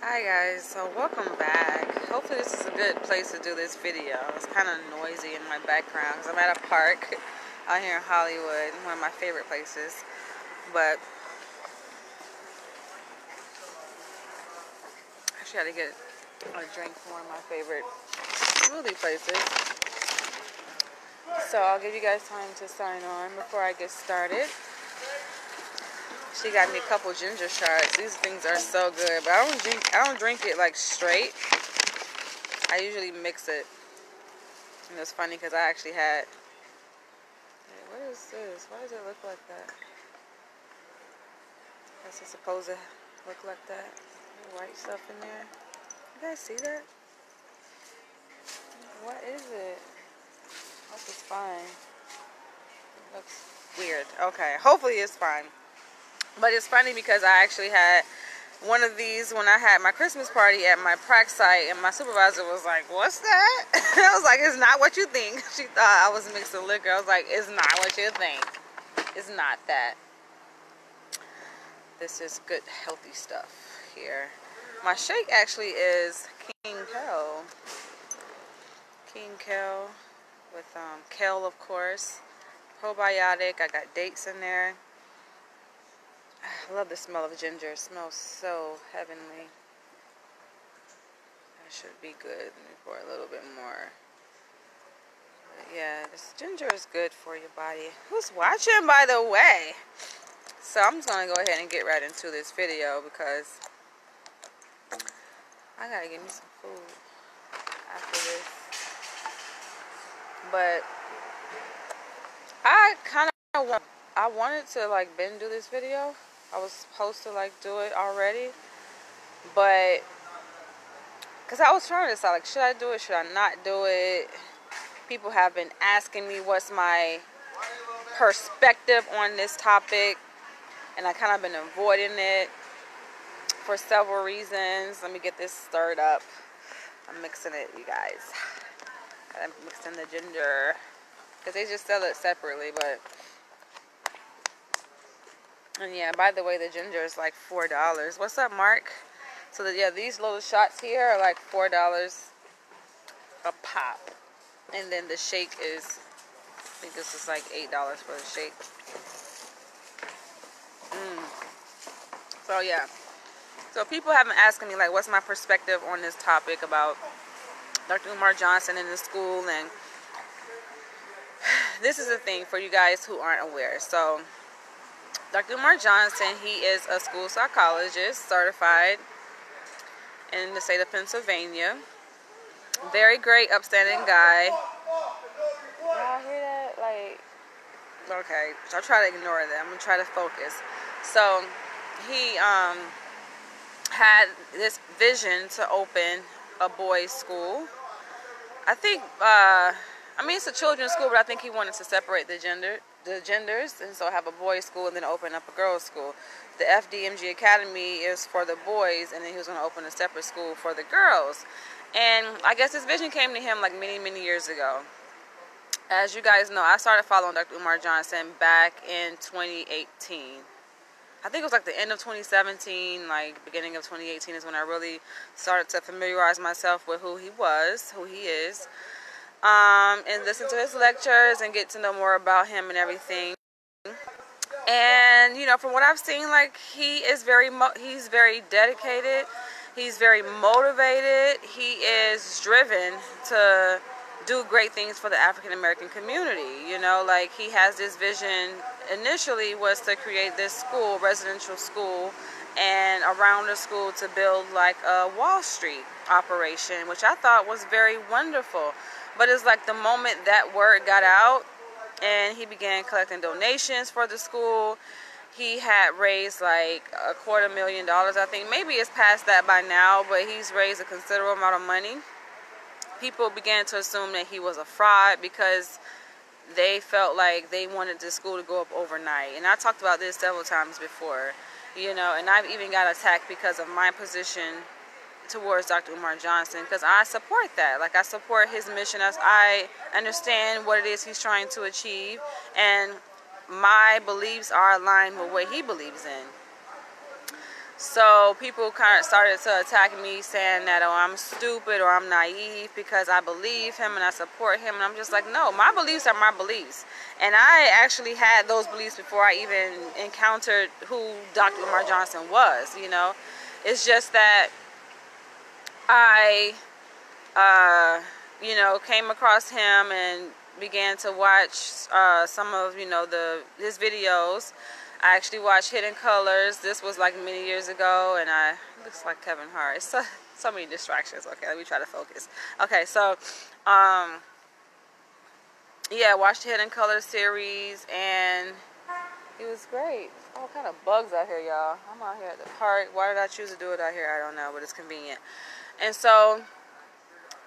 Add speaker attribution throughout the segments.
Speaker 1: Hi guys, so welcome back. Hopefully this is a good place to do this video. It's kind of noisy in my background because I'm at a park out here in Hollywood, one of my favorite places. But I actually had to get a drink from one of my favorite smoothie places. So I'll give you guys time to sign on before I get started. She got me a couple ginger shots. These things are so good, but I don't drink it like straight. I usually mix it. And it's funny because I actually had, hey, what is this? Why does it look like that? Guess it's supposed to look like that. White stuff in there. You guys see that? What is it? Hope it's fine. It looks weird. Okay, hopefully it's fine. But it's funny because I actually had one of these when I had my Christmas party at my prac site, and my supervisor was like, "What's that?" And I was like, "It's not what you think." She thought I was mixing liquor. I was like, "It's not what you think. It's not that. This is good, healthy stuff here." My shake actually is king kale. King kale with kale, of course. Probiotic. I got dates in there. I love the smell of ginger. It smells so heavenly. That should be good. Let me pour a little bit more. But yeah, this ginger is good for your body. Who's watching, by the way? So I'm just going to go ahead and get right into this video because I got to get me some food after this. But I wanted to like been do this video. I was supposed to like do it already, but because I was trying to decide, like, should I do it, should I not do it? People have been asking me what's my perspective on this topic, and I kind of been avoiding it for several reasons. Let me get this stirred up. I'm mixing it, you guys. I'm mixing the ginger because they just sell it separately, but. And yeah, by the way, the ginger is like $4. What's up, Mark? So yeah, these little shots here are like $4 a pop. And then the shake is, I think this is like $8 for the shake. So yeah. So people have been asking me like, what's my perspective on this topic about Dr. Umar Johnson in the school. And this is the thing for you guys who aren't aware. So Dr. Umar Johnson, he is a school psychologist, certified in the state of Pennsylvania. Very great, upstanding guy. Y'all hear that? Like, okay, I'll try to ignore that. I'm going to try to focus. So, he had this vision to open a boys' school. I think, it's a children's school, but I think he wanted to separate the genders, and so have a boys' school and then open up a girls' school. The FDMG Academy is for the boys, and then he was going to open a separate school for the girls. And I guess this vision came to him like many, many years ago. As you guys know, I started following Dr. Umar Johnson back in 2018. I think it was like the end of 2017, like beginning of 2018 is when I really started to familiarize myself with who he was, who he is. And listen to his lectures and get to know more about him and everything. And from what I've seen, like, he's very dedicated. He's very motivated. He is driven to do great things for the African American community. Like, he has this vision. Initially was to create this school, residential school, and around the school to build like a Wall Street operation, which I thought was very wonderful. But it's like the moment that word got out and he began collecting donations for the school, he had raised like $250,000, I think. Maybe it's past that by now, but he's raised a considerable amount of money. People began to assume that he was a fraud because they felt like they wanted the school to go up overnight. And I talked about this several times before, and I've even got attacked because of my position towards Dr. Umar Johnson, because I support that. Like, I support his mission. I understand what it is he's trying to achieve, and my beliefs are aligned with what he believes in. So people kind of started to attack me, saying that, oh, I'm stupid or I'm naive because I believe him and I support him. And I'm just like, no, my beliefs are my beliefs. And I actually had those beliefs before I even encountered who Dr. Umar Johnson was, you know. It's just that I, you know, came across him and began to watch some of, you know, his videos. I actually watched Hidden Colors. This was like many years ago, and looks like Kevin Hart. It's so many distractions. Okay, let me try to focus. Okay, so yeah, I watched the Hidden Colors series, and it was great. All kind of bugs out here, y'all. I'm out here at the park. Why did I choose to do it out here? I don't know, but it's convenient. And so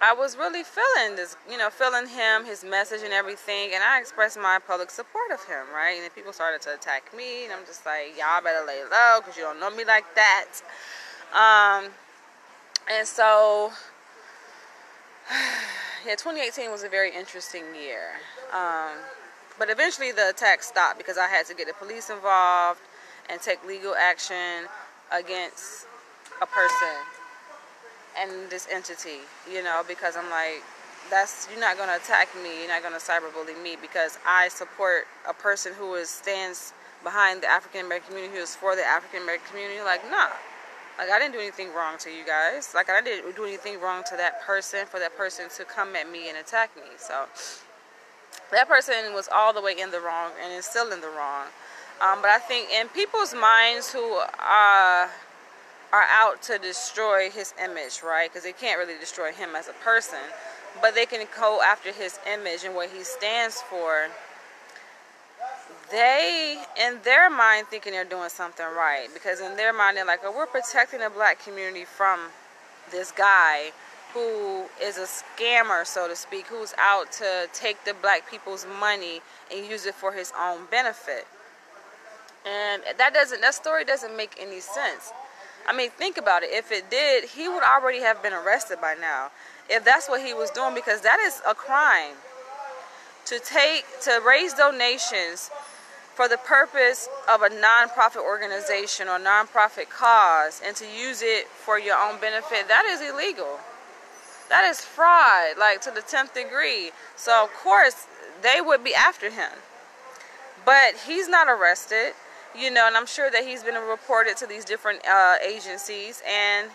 Speaker 1: I was really feeling this, you know, feeling him, his message and everything, and I expressed my public support of him, right? And then people started to attack me, and I'm just like, y'all better lay low, because you don't know me like that. And so, yeah, 2018 was a very interesting year. But eventually the attack stopped because I had to get the police involved and take legal action against a person and this entity, you know, because I'm like, you're not going to attack me, you're not going to cyberbully me because I support a person who stands behind the African American community, who is for the African American community. Like, nah, like I didn't do anything wrong to you guys. Like I didn't do anything wrong to that person for that person to come at me and attack me. So that person was all the way in the wrong and is still in the wrong. But I think in people's minds who are out to destroy his image, right? Because they can't really destroy him as a person, but they can go after his image and what he stands for. They, in their mind, thinking they're doing something right, because in their mind they're like, oh, we're protecting the black community from this guy who is a scammer, so to speak, who's out to take the black people's money and use it for his own benefit. And that story doesn't make any sense. I mean, think about it. If it did, he would already have been arrested by now. If that's what he was doing, because that is a crime. To raise donations for the purpose of a non-profit organization or non-profit cause and to use it for your own benefit, that is illegal. That is fraud, like to the 10th degree. So, of course, they would be after him. But he's not arrested. You know, and I'm sure that he's been reported to these different agencies, and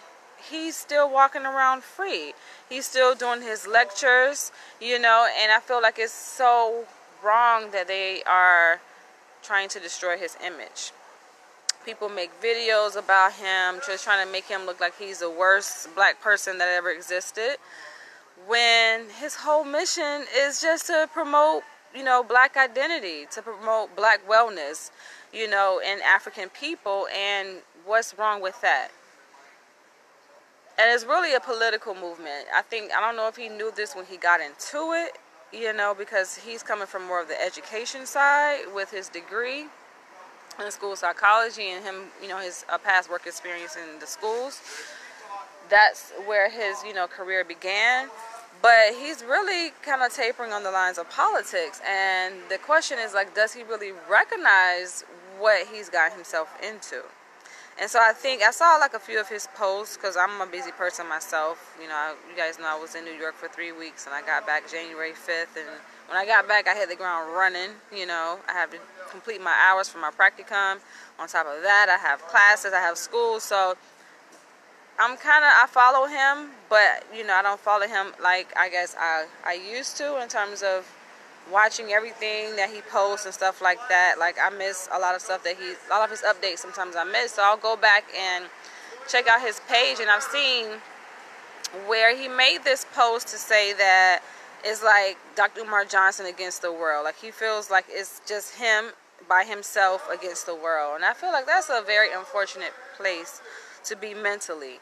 Speaker 1: he's still walking around free. He's still doing his lectures, you know, and I feel like it's so wrong that they are trying to destroy his image. People make videos about him, just trying to make him look like he's the worst black person that ever existed, when his whole mission is just to promote, you know, black identity, to promote black wellness, you know, in African people. And what's wrong with that? And it's really a political movement. I don't know if he knew this when he got into it, you know, because he's coming from more of the education side with his degree in school psychology and him, you know, his past work experience in the schools. That's where his, you know, career began. But he's really kind of tapering on the lines of politics. And the question is, like, does he really recognize what he's got himself into? And so I saw like a few of his posts, because I'm a busy person myself. You know, you guys know I was in New York for 3 weeks, and I got back January 5th. And when I got back, I hit the ground running. You know, I have to complete my hours for my practicum. On top of that, I have classes, I have school. So I follow him, but, you know, I don't follow him like I guess I used to, in terms of watching everything that he posts and stuff like that. Like, I miss a lot of stuff a lot of his updates sometimes I miss. So I'll go back and check out his page, and I've seen where he made this post to say that it's like Dr. Umar Johnson against the world. Like, he feels like it's just him by himself against the world. And I feel like that's a very unfortunate place to be mentally.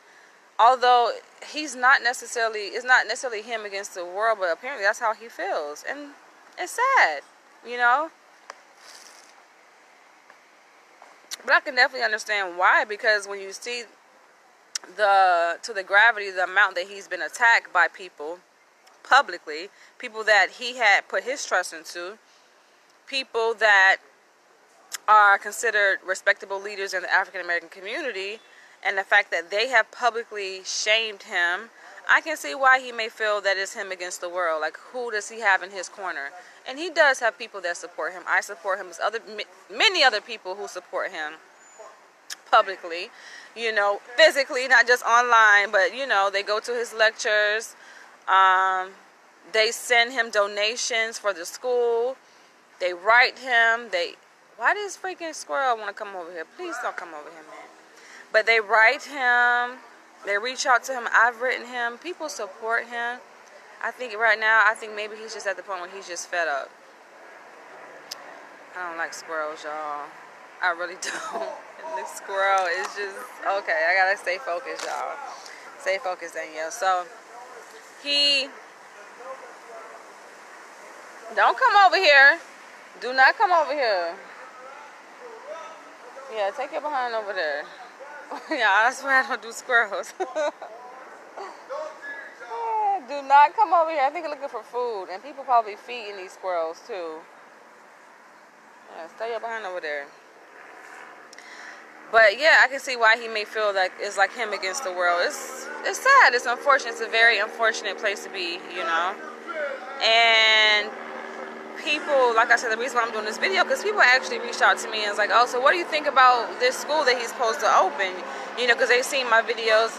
Speaker 1: Although it's not necessarily him against the world, but apparently that's how he feels. And it's sad, you know. But I can definitely understand why, because when you see the gravity, the amount that he's been attacked by people publicly, people that he had put his trust into, people that are considered respectable leaders in the African American community, and the fact that they have publicly shamed him, I can see why he may feel that it's him against the world. Like, who does he have in his corner? And he does have people that support him. I support him. There's many other people who support him publicly, you know, physically, not just online, but, you know, they go to his lectures. They send him donations for the school. They write him. Why does freaking squirrel want to come over here? Please don't come over here, man. But they write him. They reach out to him. I've written him. People support him. I think right now, maybe he's just at the point where he's just fed up. I don't like squirrels, y'all. I really don't. And the squirrel is just, okay, I gotta stay focused, y'all. Stay focused, Danielle. So, don't come over here. Do not come over here. Yeah, take your behind over there. Yeah, I swear I don't do squirrels. Do not come over here. I think you're looking for food. And people probably feeding these squirrels, too. Yeah, stay your behind over there. But, yeah, I can see why he may feel like it's like him against the world. It's sad. It's unfortunate. It's a very unfortunate place to be, you know. And people, like I said, the reason why I'm doing this video, because people actually reached out to me and was like, oh, so what do you think about this school that he's supposed to open? You know, because they've seen my videos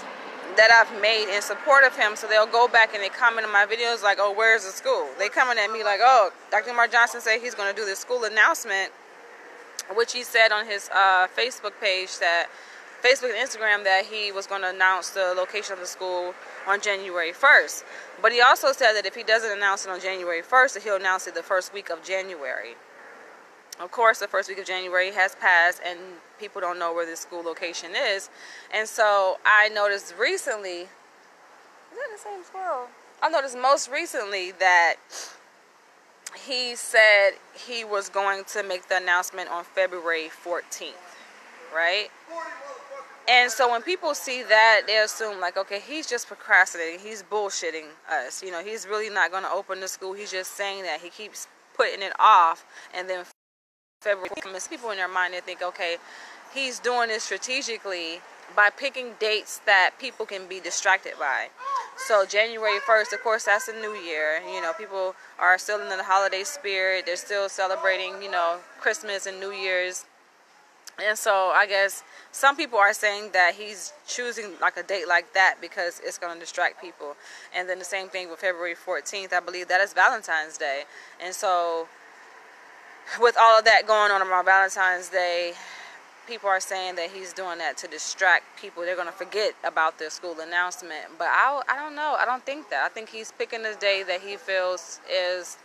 Speaker 1: that I've made in support of him, so they'll go back and they comment on my videos like, oh, where's the school? They coming at me like, oh, Dr. Umar Johnson said he's going to do this school announcement, which he said on his Facebook page, that Facebook and Instagram, that he was going to announce the location of the school on January 1st. But he also said that if he doesn't announce it on January 1st, that he'll announce it the first week of January. Of course, the first week of January has passed, and people don't know where this school location is. And so I noticed recently, is that the same squirrel? I noticed most recently that he said he was going to make the announcement on February 14th, right? And so when people see that, they assume like, okay, he's just procrastinating. He's bullshitting us. You know, he's really not going to open the school. He's just saying that. He keeps putting it off, and then February comes. People in their mind, they think, okay, he's doing this strategically by picking dates that people can be distracted by. So January 1st, of course, that's a new year. You know, people are still in the holiday spirit. They're still celebrating, you know, Christmas and New Year's. And so I guess some people are saying that he's choosing like a date like that because it's going to distract people. And then the same thing with February 14th. I believe that is Valentine's Day. And so with all of that going on around Valentine's Day, people are saying that he's doing that to distract people. They're going to forget about their school announcement. But I don't know. I don't think that. I think he's picking this day that he feels is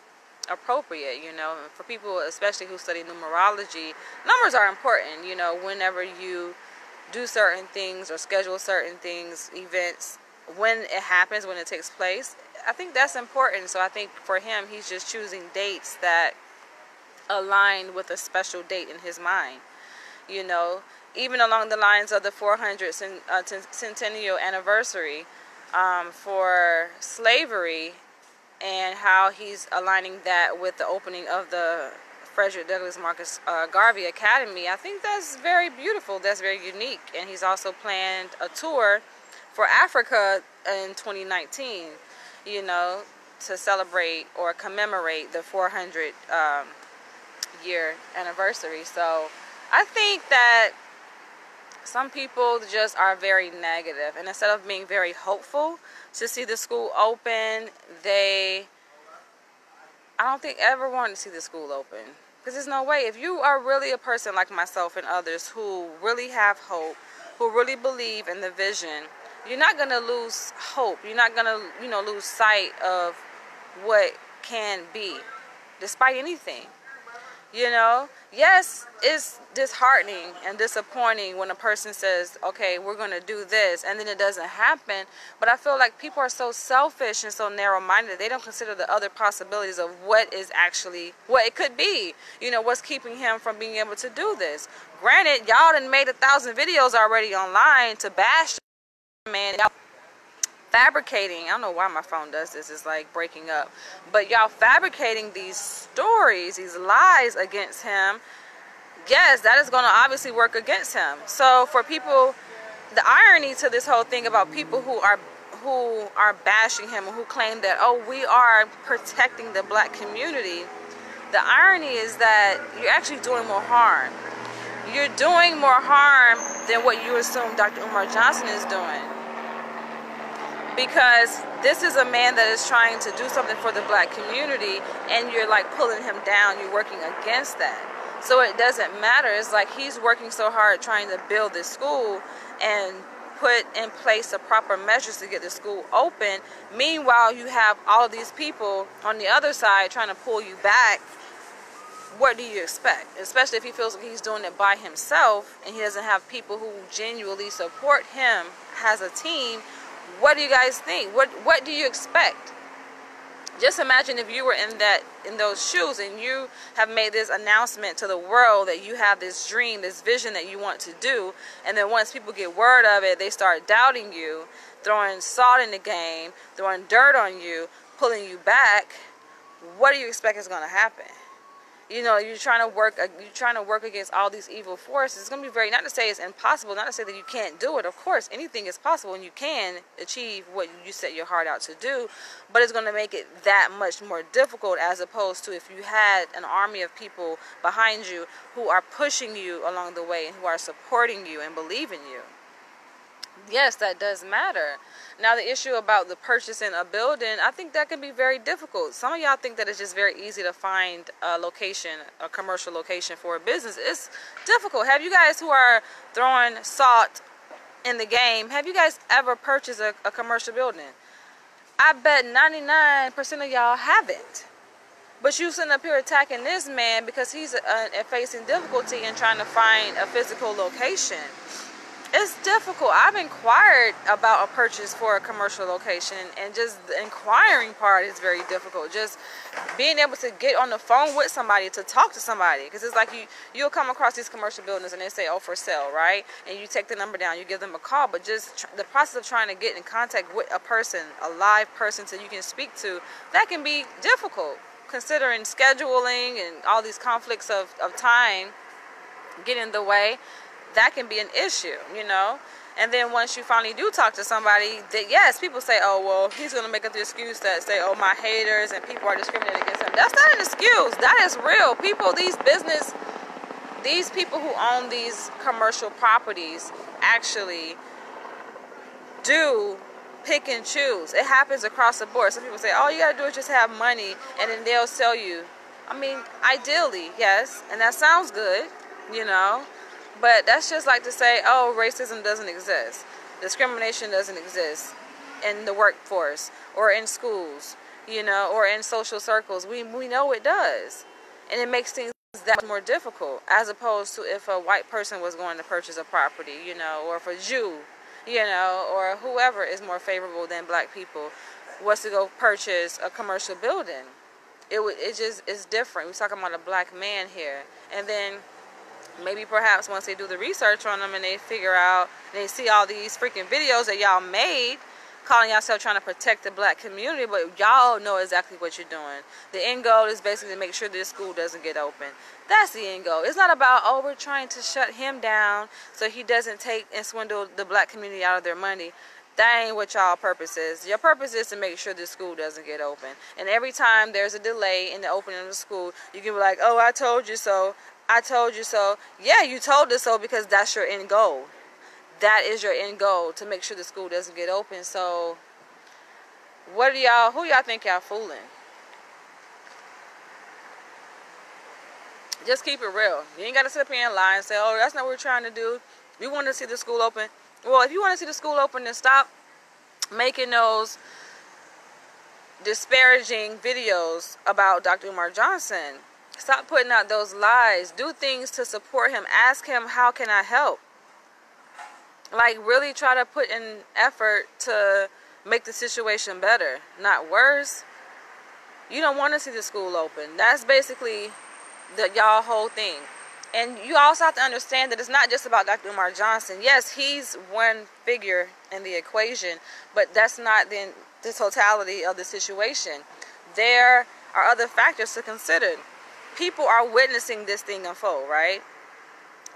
Speaker 1: appropriate, you know. For people especially who study numerology, numbers are important, you know. Whenever you do certain things or schedule certain things, events, when it happens, when it takes place, I think that's important. So I think for him, he's just choosing dates that align with a special date in his mind, you know, even along the lines of the 400th centennial anniversary for slavery, and how he's aligning that with the opening of the Frederick Douglass Marcus Garvey Academy. I think that's very beautiful. That's very unique. And he's also planned a tour for Africa in 2019, you know, to celebrate or commemorate the 400 year anniversary. So I think that some people just are very negative, and instead of being very hopeful to see the school open, I don't think ever want to see the school open. Because there's no way. If you are really a person like myself and others who really have hope, who really believe in the vision, you're not going to lose hope. You're not going to, you know, lose sight of what can be, despite anything. You know, yes, it's disheartening and disappointing when a person says, okay, we're going to do this, and then it doesn't happen. But I feel like people are so selfish and so narrow-minded. They don't consider the other possibilities of what it could be. You know, what's keeping him from being able to do this. Granted, y'all done made 1,000 videos already online to bash the man. Y'all fabricating, I don't know why my phone does this, it's like breaking up, but y'all fabricating these stories, these lies against him. Yes, that is going to obviously work against him. So for people the irony to this whole thing about people who are bashing him and who claim that, oh, we are protecting the black community, the irony is that you're actually doing more harm. You're doing more harm than what you assume Dr. Umar Johnson is doing. Because this is a man that is trying to do something for the black community, and you're like pulling him down. You're working against that. So it doesn't matter. It's like he's working so hard trying to build this school and put in place the proper measures to get the school open. Meanwhile, you have all of these people on the other side trying to pull you back. What do you expect? Especially if he feels like he's doing it by himself and he doesn't have people who genuinely support him as a team. What do you guys think? What do you expect? Just imagine if you were in those shoes and you have made this announcement to the world that you have this dream, this vision that you want to do, and then once people get word of it, they start doubting you, throwing salt in the game, throwing dirt on you, pulling you back. What do you expect is going to happen? You know, you're trying to work against all these evil forces. It's going to be very, not to say it's impossible, not to say that you can't do it. Of course, anything is possible and you can achieve what you set your heart out to do, but it's going to make it that much more difficult as opposed to if you had an army of people behind you who are pushing you along the way and who are supporting you and believe in you. Yes, that does matter. Now, the issue about the purchasing a building, I think that can be very difficult. Some of y'all think that it's just very easy to find a location, a commercial location for a business. It's difficult. Have you guys who are throwing salt in the game, have you guys ever purchased a commercial building? I bet 99% of y'all haven't. But you sitting up here attacking this man because he's facing difficulty in trying to find a physical location. It's difficult. I've inquired about a purchase for a commercial location, and just the inquiring part is very difficult. Just being able to get on the phone with somebody to talk to somebody, because it's like you'll come across these commercial buildings and they say, oh, for sale, right? And you take the number down, you give them a call, but just the process of trying to get in contact with a person, a live person, so you can speak to, that can be difficult, considering scheduling and all these conflicts of time get in the way. That can be an issue, you know. And then once you finally do talk to somebody, that yes, people say, oh, well, he's going to make up the excuse that say, oh, my haters and people are discriminating against him. That's not an excuse. That is real. People, these people who own these commercial properties actually do pick and choose. It happens across the board. Some people say, all you got to do is just have money and then they'll sell you. I mean, ideally, yes, and that sounds good, you know. But that's just like to say, oh, racism doesn't exist. Discrimination doesn't exist in the workforce or in schools, you know, or in social circles. We know it does. And it makes things that much more difficult as opposed to if a white person was going to purchase a property, you know, or if a Jew, you know, or whoever is more favorable than black people was to go purchase a commercial building. It just is different. We're talking about a black man here. And then maybe perhaps once they do the research on them and they figure out, they see all these freaking videos that y'all made, calling yourself trying to protect the black community, but y'all know exactly what you're doing. The end goal is basically to make sure this school doesn't get open. That's the end goal. It's not about, oh, we're trying to shut him down so he doesn't take and swindle the black community out of their money. That ain't what y'all purpose is. Your purpose is to make sure the school doesn't get open. And every time there's a delay in the opening of the school, you can be like, oh, I told you so. I told you so. Yeah, you told us so because that's your end goal. That is your end goal, to make sure the school doesn't get open. So, who y'all think y'all fooling? Just keep it real. You ain't got to sit up here and lie and say, oh, that's not what we're trying to do. We want to see the school open. Well, if you want to see the school open, then stop making those disparaging videos about Dr. Umar Johnson. Stop putting out those lies. Do things to support him. Ask him, how can I help? Like, really try to put in effort to make the situation better, not worse. You don't want to see the school open. That's basically y'all whole thing. And you also have to understand that it's not just about Dr. Umar Johnson. Yes, he's one figure in the equation, but that's not the totality of the situation. There are other factors to consider. People are witnessing this thing unfold, right?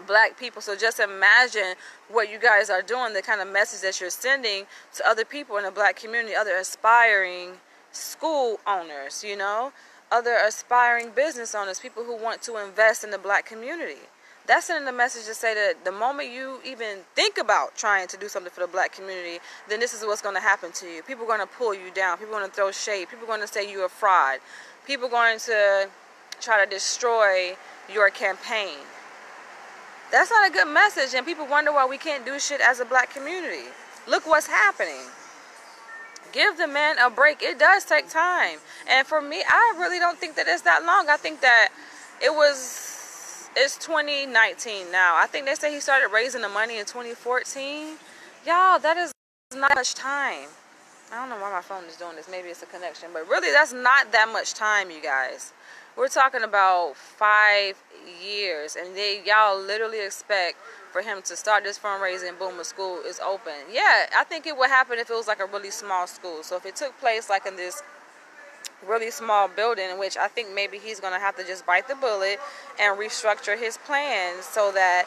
Speaker 1: black people. So just imagine what you guys are doing, the kind of message that you're sending to other people in the black community, other aspiring school owners, you know, other aspiring business owners, people who want to invest in the black community. That's sending a message to say that the moment you even think about trying to do something for the black community, then this is what's going to happen to you. People are going to pull you down. People are going to throw shade. People are going to say you're a fraud. People are going to try to destroy your campaign. That's not a good message, and people wonder why we can't do shit as a black community. Look what's happening. Give the man a break. It does take time. And for me, I really don't think that it's that long. I think that it's 2019 now. I think they say he started raising the money in 2014. Y'all, that is not much time. I don't know why my phone is doing this. Maybe it's a connection. But really, that's not that much time, you guys. We're talking about 5 years. And y'all literally expect for him to start this fundraising, boom, a school is open. Yeah, I think it would happen if it was like a really small school. So if it took place like in this really small building, in which I think maybe he's going to have to just bite the bullet and restructure his plans so that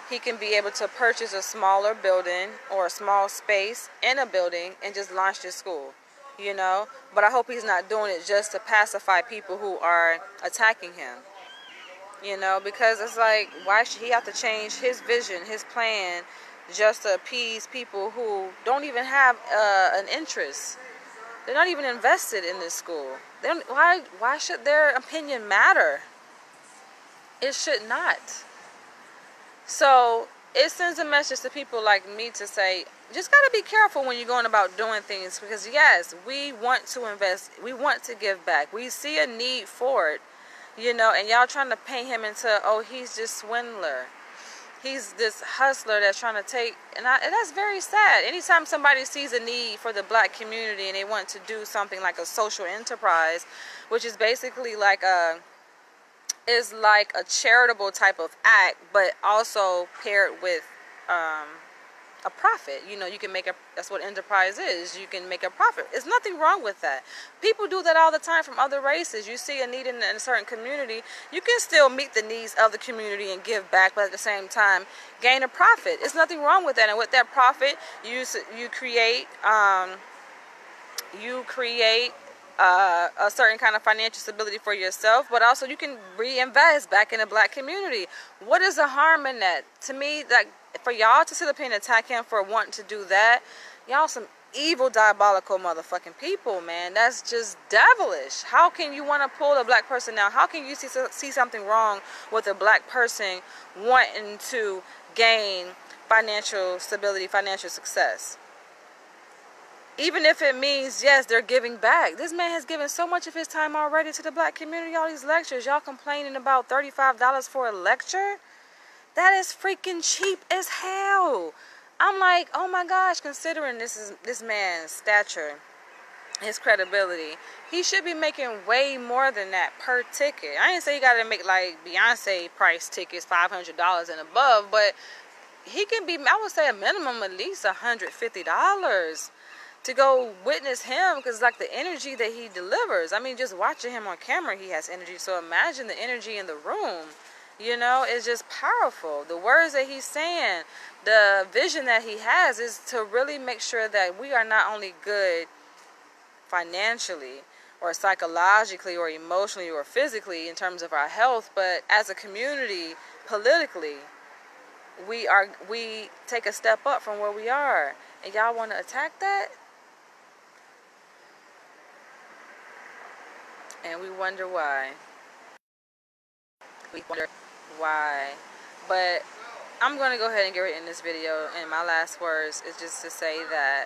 Speaker 1: he can be able to purchase a smaller building or a small space in a building and just launch this school, you know. But I hope he's not doing it just to pacify people who are attacking him, you know, because it's like, why should he have to change his vision, his plan, just to appease people who don't even have an interest? They're not even invested in this school. Why should their opinion matter? It should not. So it sends a message to people like me to say, just got to be careful when you're going about doing things, because yes, we want to invest. We want to give back. We see a need for it, you know, and y'all trying to paint him into, oh, he's just swindler. He's this hustler that's trying to take, and that's very sad. Anytime somebody sees a need for the black community and they want to do something like a social enterprise, which is basically like a charitable type of act, but also paired with a profit. You know, you can make that's what enterprise is. You can make a profit. There's nothing wrong with that. People do that all the time from other races. You see a need in a certain community, you can still meet the needs of the community and give back, but at the same time gain a profit. There's nothing wrong with that. And with that profit, you create a certain kind of financial stability for yourself, but also you can reinvest back in the black community. What is the harm in that? To me, like, for y'all to sit up here and attack him for wanting to do that, y'all some evil, diabolical motherfucking people, man. That's just devilish. How can you want to pull a black person down? How can you see something wrong with a black person wanting to gain financial stability, financial success? Even if it means, yes, they're giving back. This man has given so much of his time already to the black community, all these lectures. Y'all complaining about $35 for a lecture? That is freaking cheap as hell. I'm like, oh my gosh, considering this man's stature, his credibility, he should be making way more than that per ticket. I ain't say you gotta make like Beyonce price tickets, $500 and above, but he can be, I would say a minimum at least $150 to go witness him, because like the energy that he delivers. I mean, just watching him on camera, he has energy. So imagine the energy in the room. You know, it's just powerful. The words that he's saying, the vision that he has is to really make sure that we are not only good financially or psychologically or emotionally or physically in terms of our health, but as a community, politically, we take a step up from where we are. And y'all want to attack that? And we wonder why. We wonder why. But I'm going to go ahead and get right in this video, and my last words is just to say that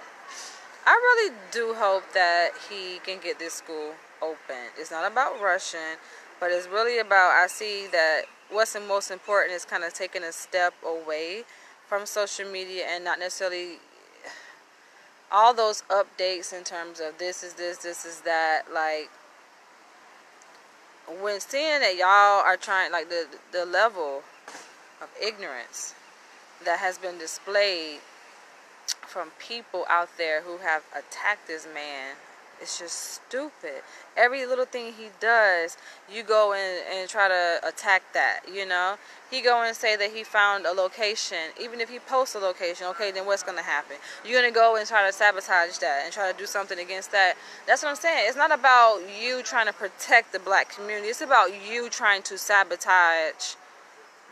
Speaker 1: I really do hope that he can get this school open. It's not about rushing, but it's really about, I see that what's the most important is kind of taking a step away from social media and not necessarily all those updates in terms of this is this, this is that. Like, when seeing that y'all are trying, like the level of ignorance that has been displayed from people out there who have attacked this man It's just stupid. Every little thing he does, you go in and try to attack that, you know. He go and say that he found a location. Even if he posts a location, okay, then what's going to happen? You're going to go and try to sabotage that and try to do something against that. That's what I'm saying. It's not about you trying to protect the black community. It's about you trying to sabotage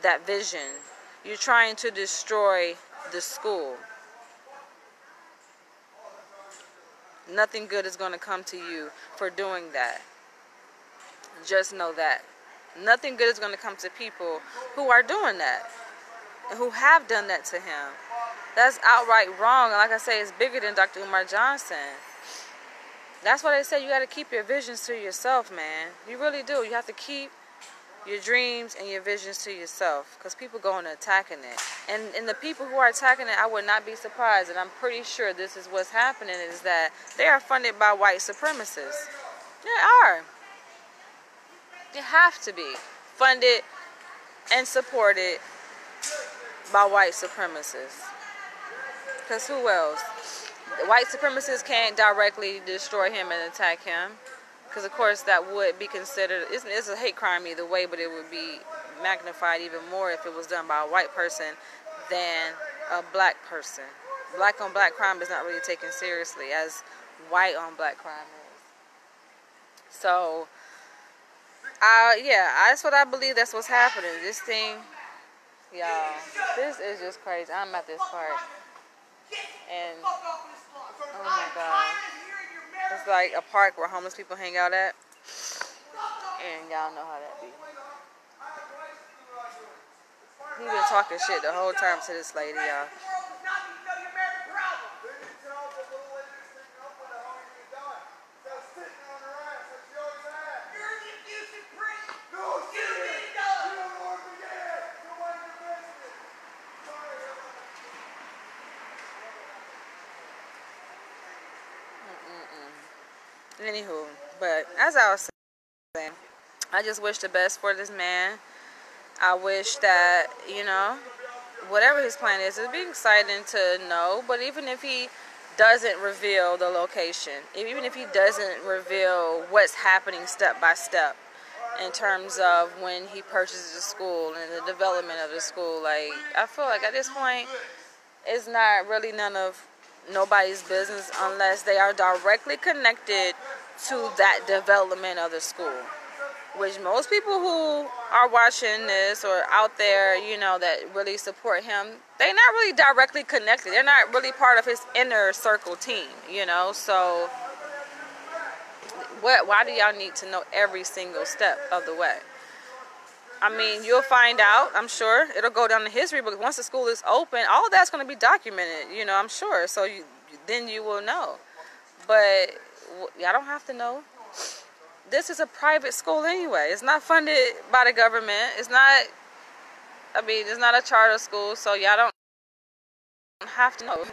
Speaker 1: that vision. You're trying to destroy the school. Nothing good is going to come to you for doing that. Just know that. Nothing good is going to come to people who are doing that. And who have done that to him. That's outright wrong. And like I say, it's bigger than Dr. Umar Johnson. That's why they say you got to keep your visions to yourself, man. You really do. You have to keep your dreams and your visions to yourself, because people going to attacking it, and the people who are attacking it, I would not be surprised, and I'm pretty sure this is what's happening, is that they are funded by white supremacists. They are. They have to be funded and supported by white supremacists, because who else? The white supremacists can't directly destroy him and attack him. Because, of course, that would be considered, it's a hate crime either way, but it would be magnified even more if it was done by a white person than a black person. Black on black crime is not really taken seriously as white on black crime is. So, yeah, that's what I believe, that's what's happening. This thing, y'all, this is just crazy. I'm at this part. And, oh my God. It's like a park where homeless people hang out at. And y'all know how that be. He been talking shit the whole time to this lady, y'all. Anywho, but as I was saying, I just wish the best for this man. I wish that, you know, whatever his plan is, it'd be exciting to know. But even if he doesn't reveal the location, even if he doesn't reveal what's happening step by step in terms of when he purchases the school and the development of the school, like, I feel like at this point, it's not really none of nobody's business unless they are directly connected to that development of the school. Which most people who are watching this or out there, you know, that really support him, they're not really directly connected. They're not really part of his inner circle team, you know. So why do y'all need to know every single step of the way? I mean, you'll find out, I'm sure. It'll go down in history, but once the school is open, all of that's going to be documented, you know, I'm sure. So then you will know. But y'all don't have to know. This is a private school anyway. It's not funded by the government. It's not, I mean, it's not a charter school, so y'all don't have to know.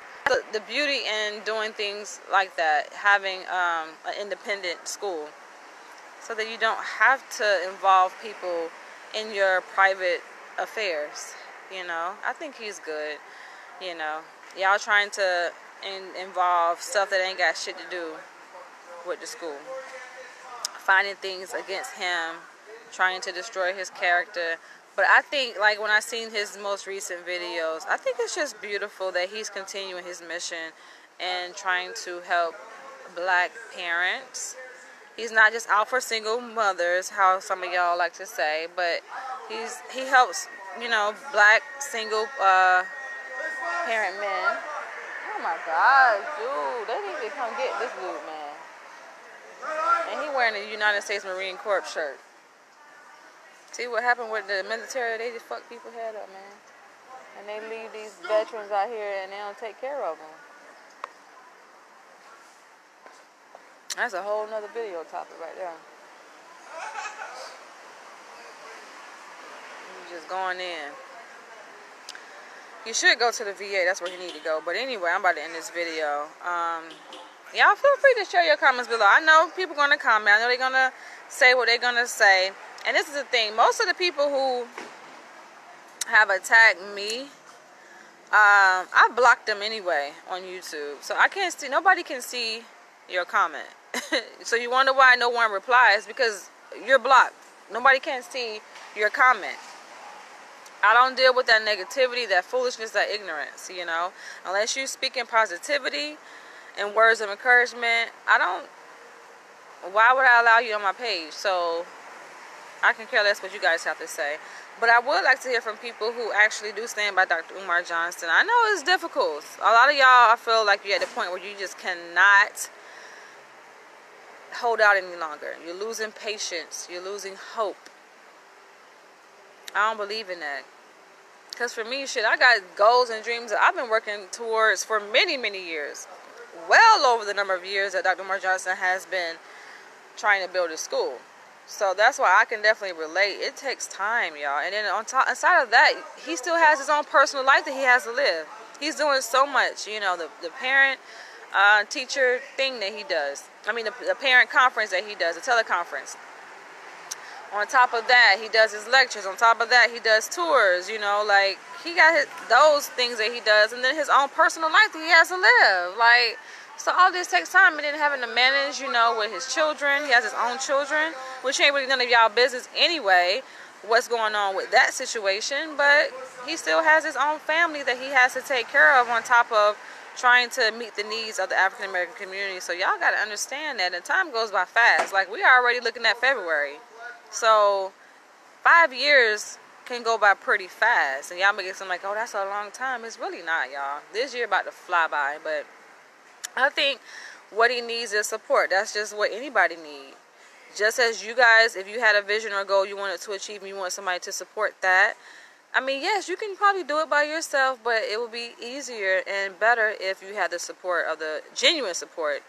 Speaker 1: The beauty in doing things like that, having an independent school, so that you don't have to involve people in your private affairs, you know. I think he's good, you know. Y'all trying to involve stuff that ain't got shit to do with the school. Finding things against him, trying to destroy his character. But I think, like, when I seen his most recent videos, I think it's just beautiful that he's continuing his mission and trying to help black parents. He's not just out for single mothers, how some of y'all like to say, but he helps, you know, black single parent men. Oh my God, dude, they need to come get this dude, man. And he wearing a United States Marine Corps shirt. See what happened with the military? They just fuck people's head up, man. And they leave these veterans out here and they don't take care of them. That's a whole nother video topic right there. He's just going in. You should go to the VA. That's where you need to go. But anyway, I'm about to end this video. Y'all feel free to share your comments below. I know people are going to comment. I know they're going to say what they're going to say. And this is the thing. Most of the people who have attacked me, I blocked them anyway on YouTube. So I can't see, nobody can see your comment. So you wonder why no one replies, because you're blocked. Nobody can see your comment. I don't deal with that negativity, that foolishness, that ignorance, you know. Unless you speak in positivity and words of encouragement, why would I allow you on my page? So I can care less what you guys have to say. But I would like to hear from people who actually do stand by Dr. Umar Johnson. I know it's difficult. A lot of y'all, I feel like you're at the point where you just cannot hold out any longer. You're losing patience. You're losing hope. I don't believe in that. Because for me, shit, I got goals and dreams that I've been working towards for many, many years. Well over the number of years that Dr. Umar Johnson has been trying to build a school. So that's why I can definitely relate. It takes time, y'all. And then aside of that, he still has his own personal life that he has to live. He's doing so much, you know, the parent teacher thing that he does. I mean, the parent conference that he does, the teleconference. On top of that, he does his lectures. On top of that, he does tours, you know, like, he got those things that he does, and then his own personal life that he has to live. Like, so all this takes time, and then having to manage, you know, with his children. He has his own children, which ain't really none of y'all business anyway, what's going on with that situation, but he still has his own family that he has to take care of on top of trying to meet the needs of the African American community. So y'all got to understand that, and time goes by fast. Like, we are already looking at February. So 5 years can go by pretty fast, and y'all may get something like, oh, that's a long time. It's really not, y'all. This year about to fly by. But I think what he needs is support. That's just what anybody needs. Just as you guys, if you had a vision or goal you wanted to achieve and you want somebody to support that, I mean, yes, you can probably do it by yourself, but it will be easier and better if you had the support of the genuine support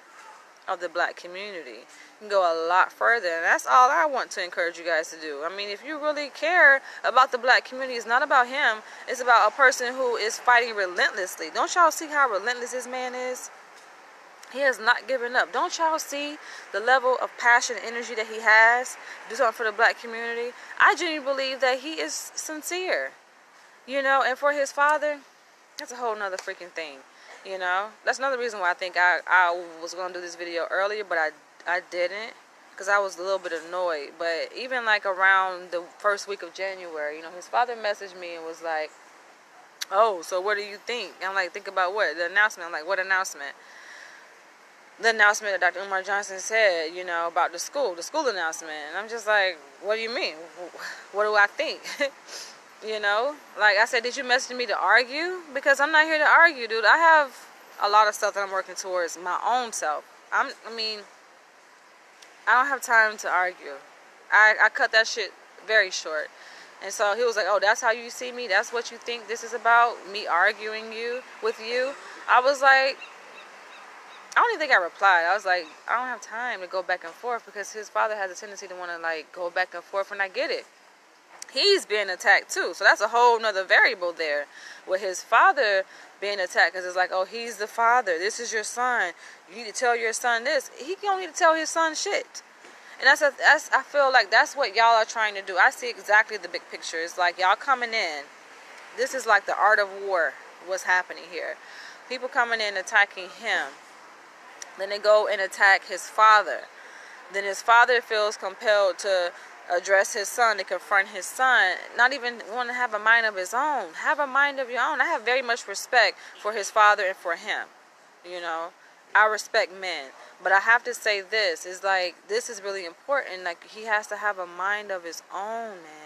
Speaker 1: of the black community. You can go a lot further, and that's all I want to encourage you guys to do. I mean, if you really care about the black community, it's not about him. It's about a person who is fighting relentlessly. Don't y'all see how relentless this man is? He has not given up. Don't y'all see the level of passion and energy that he has to do something for the black community? I genuinely believe that he is sincere, you know, and for his father, that's a whole nother freaking thing, you know. That's another reason why I think I was going to do this video earlier, but I didn't, because I was a little bit annoyed. But even like around the first week of January, you know, his father messaged me and was like, oh, so what do you think? And I'm like, think about what? The announcement. I'm like, what announcement? The announcement that Dr. Umar Johnson said, you know, about the school announcement. And I'm just like, what do you mean? What do I think? You know, like I said, did you message me to argue? Because I'm not here to argue, dude. I have a lot of stuff that I'm working towards my own self. I don't have time to argue. I cut that shit very short. And so he was like, oh, that's how you see me? That's what you think this is about? Me arguing with you? I was like, I don't even think I replied. I was like, I don't have time to go back and forth, because his father has a tendency to want to, like, go back and forth, and I get it. He's being attacked too. So that's a whole nother variable there with his father being attacked, because it's like, oh, he's the father. This is your son. You need to tell your son this. He don't need to tell his son shit. And I feel like that's what y'all are trying to do. I see exactly the big picture. It's like y'all coming in. This is like the art of war, what's happening here. People coming in attacking him. Then they go and attack his father. Then his father feels compelled to address his son, to confront his son, not even want to have a mind of his own. Have a mind of your own. I have very much respect for his father and for him. You know, I respect men. But I have to say this, is like, this is really important. Like, he has to have a mind of his own, man.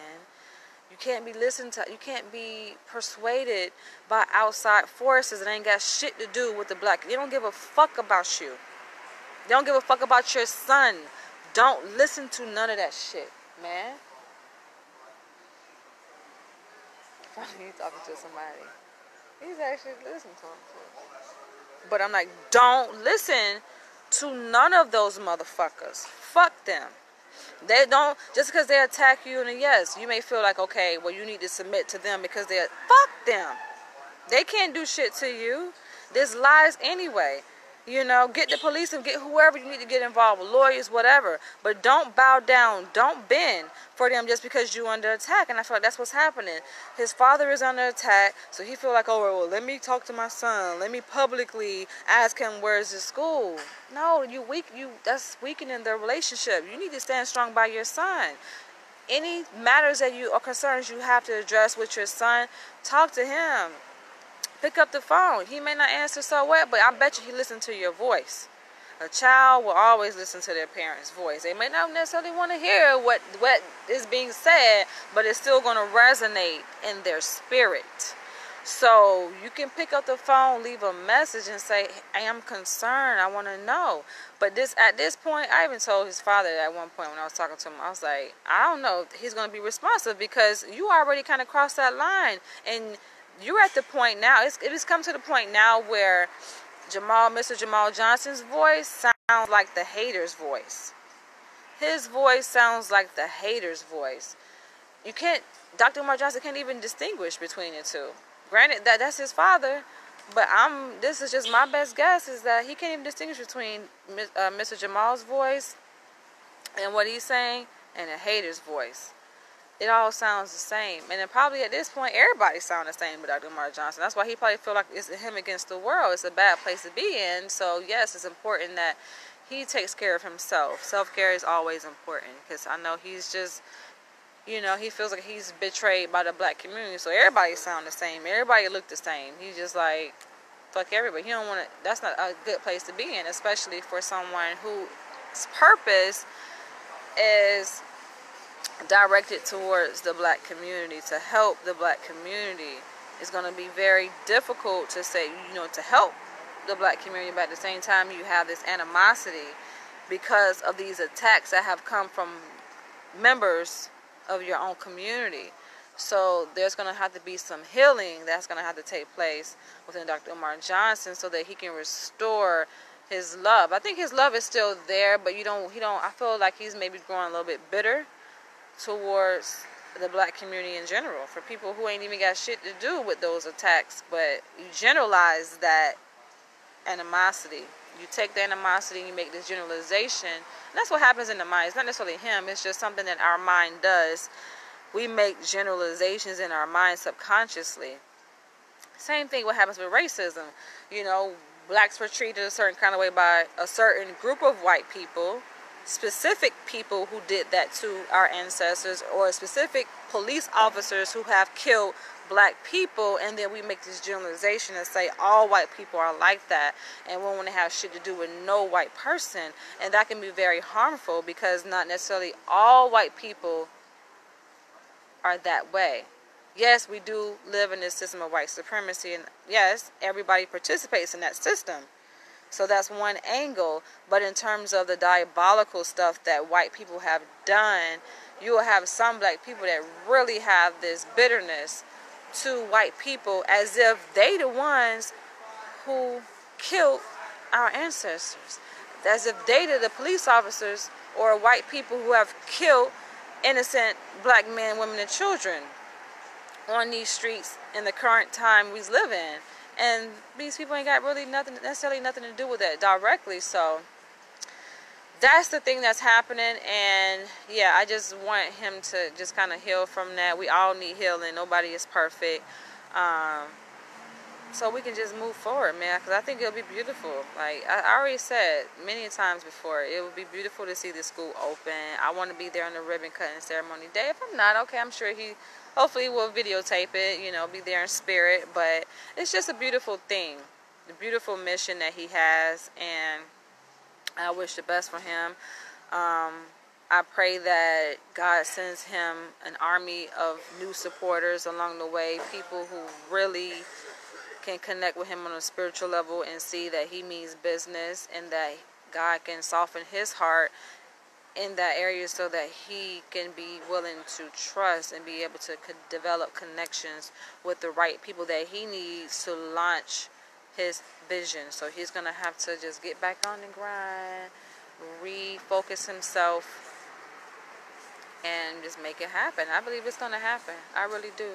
Speaker 1: You can't be listened to, you can't be persuaded by outside forces that ain't got shit to do with the black. They don't give a fuck about you. They don't give a fuck about your son. Don't listen to none of that shit, man. Finally talking to somebody. He's actually listening to him. But I'm like, don't listen to none of those motherfuckers. Fuck them. They don't, just because they attack you, and yes, you may feel like, okay, well, you need to submit to them because fuck them. They can't do shit to you. There's lies anyway. You know, get the police and get whoever you need to get involved with, lawyers, whatever. But don't bow down, don't bend for them just because you're under attack. And I feel like that's what's happening. His father is under attack, so he feel like, oh, well, let me talk to my son. Let me publicly ask him where's his school. No, that's weakening the relationship. You need to stand strong by your son. Any matters that you or concerns you have to address with your son, talk to him. Pick up the phone. He may not answer so well, but I bet you he listens to your voice. A child will always listen to their parents' voice. They may not necessarily want to hear what is being said, but it's still going to resonate in their spirit. So you can pick up the phone, leave a message, and say, I am concerned. I want to know. But at this point, I even told his father at one point when I was talking to him, I was like, I don't know if he's going to be responsive because you already kind of crossed that line. And you're at the point now, it has come to the point now where Mr. Jamal Johnson's voice sounds like the hater's voice. His voice sounds like the hater's voice. Dr. Umar Johnson can't even distinguish between the two. Granted, that's his father, but this is just my best guess, is that he can't even distinguish between Mr. Jamal's voice and what he's saying and a hater's voice. It all sounds the same. And then probably at this point, everybody sounds the same with Dr. Umar Johnson. That's why he probably feel like it's him against the world. It's a bad place to be in. So, yes, it's important that he takes care of himself. Self-care is always important because I know he's just, he feels like he's betrayed by the black community. So everybody sound the same. Everybody look the same. He's just like, fuck everybody. He don't want to. That's not a good place to be in, especially for someone whose purpose is directed towards the black community, to help the black community. It's going to be very difficult to say, to help the black community, but at the same time you have this animosity because of these attacks that have come from members of your own community. So there's going to have to be some healing that's going to have to take place within Dr. Umar Johnson so that he can restore his love. I think his love is still there, but I feel like he's maybe growing a little bit bitter towards the black community in general, for people who ain't even got shit to do with those attacks, but you generalize that animosity. You take the animosity and you make this generalization, and that's what happens in the mind. It's not necessarily him, it's just something that our mind does. We make generalizations in our mind subconsciously. Same thing what happens with racism. Blacks were treated a certain kind of way by a certain group of white people, specific people who did that to our ancestors, or specific police officers who have killed black people, and then we make this generalization and say all white people are like that, and we don't want to have shit to do with no white person. And that can be very harmful because not necessarily all white people are that way. Yes, we do live in this system of white supremacy, and yes, everybody participates in that system. So that's one angle. But in terms of the diabolical stuff that white people have done, you will have some black people that really have this bitterness to white people as if they the ones who killed our ancestors. As if they the police officers or white people who have killed innocent black men, women, and children on these streets in the current time we live in. And these people ain't got really nothing to do with that directly. So that's the thing that's happening. And yeah, I just want him to just kind of heal from that. We all need healing. Nobody is perfect. So we can just move forward, man. Because I think it'll be beautiful. Like I already said many times before, it would be beautiful to see the school open. I want to be there on the ribbon cutting ceremony day. If I'm not, okay, I'm sure hopefully we'll videotape it, be there in spirit. But it's just a beautiful thing, the beautiful mission that he has, and I wish the best for him. I pray that God sends him an army of new supporters along the way, people who really can connect with him on a spiritual level and see that he means business, and that God can soften his heart in that area so that he can be willing to trust and be able to develop connections with the right people that he needs to launch his vision. So he's going to have to just get back on the grind, refocus himself, and just make it happen. I believe it's going to happen. I really do.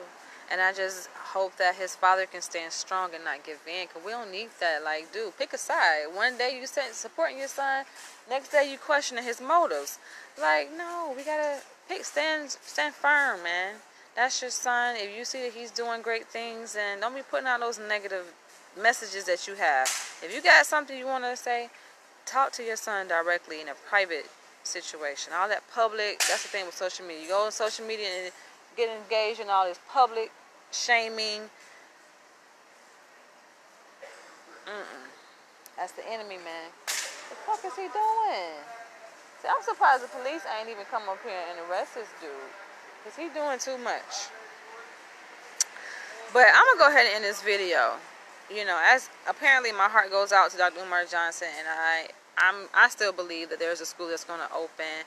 Speaker 1: And I just hope that his father can stand strong and not give in, because we don't need that. Like, dude, pick a side. One day you supporting your son, next day you questioning his motives. Like, no, we gotta stand firm, man. That's your son. If you see that he's doing great things, and don't be putting out those negative messages that you have. If you got something you want to say, talk to your son directly in a private situation. All that public, that's the thing with social media. You go on social media and get engaged in all this public shaming. That's the enemy, man. What the fuck is he doing? See, I'm surprised the police ain't even come up here and arrest this dude, because he doing too much. But I'm going to go ahead and end this video. You know, as apparently my heart goes out to Dr. Umar Johnson, and I still believe that there's a school that's going to open.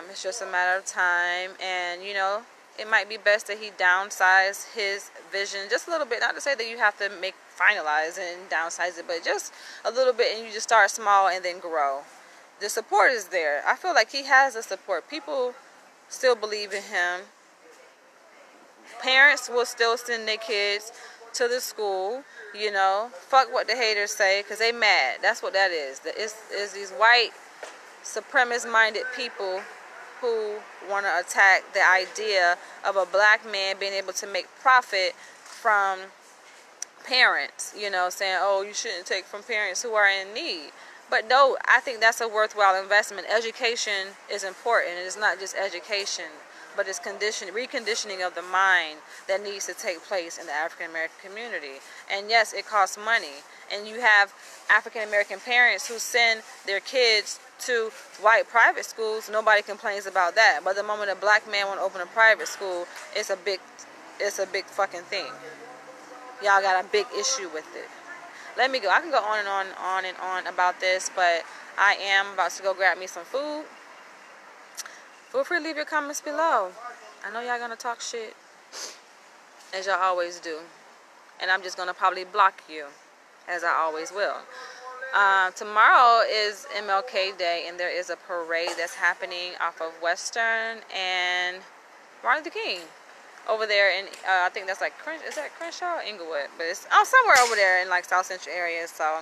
Speaker 1: It's just a matter of time, and you know, it might be best that he downsize his vision just a little bit. Not to say that you have to finalize and downsize it, but just a little bit, and you just start small and then grow. The support is there. I feel like he has the support. People still believe in him. Parents will still send their kids to the school, you know. Fuck what the haters say, because they mad. That's what that is. It's these white supremacist-minded people who want to attack the idea of a black man being able to make profit from parents, you know, saying, oh, you shouldn't take from parents who are in need. But no, I think that's a worthwhile investment. Education is important. It's not just education, but it's reconditioning of the mind that needs to take place in the African American community. And yes, it costs money. And you have African American parents who send their kids to white private schools. Nobody complains about that. But the moment a black man want to open a private school, it's a big fucking thing. Y'all got a big issue with it. Let me go. I can go on and on about this, but I am about to go grab me some food. Feel free to leave your comments below. I know y'all gonna talk shit, as y'all always do. And I'm just gonna probably block you, as I always will. Tomorrow is MLK Day, and there is a parade that's happening off of Western and Martin Luther King over there in, I think that's like, is that Crenshaw or Inglewood? But it's somewhere over there in like South Central area. So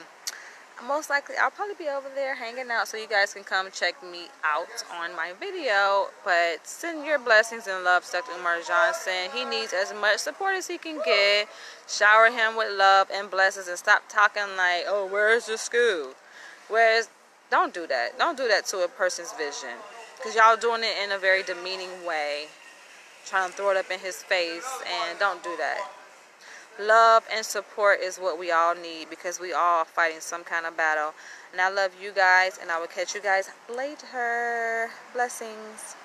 Speaker 1: most likely I'll probably be over there hanging out, so you guys can come check me out on my video. But send your blessings and love to Dr. Umar Johnson. He needs as much support as he can get. Shower him with love and blessings, and stop talking like, oh, where's the school? Don't do that. Don't do that to a person's vision, because y'all doing it in a very demeaning way, trying to throw it up in his face, and don't do that. Love and support is what we all need, because we all fighting some kind of battle. And I love you guys, and I will catch you guys later. Blessings.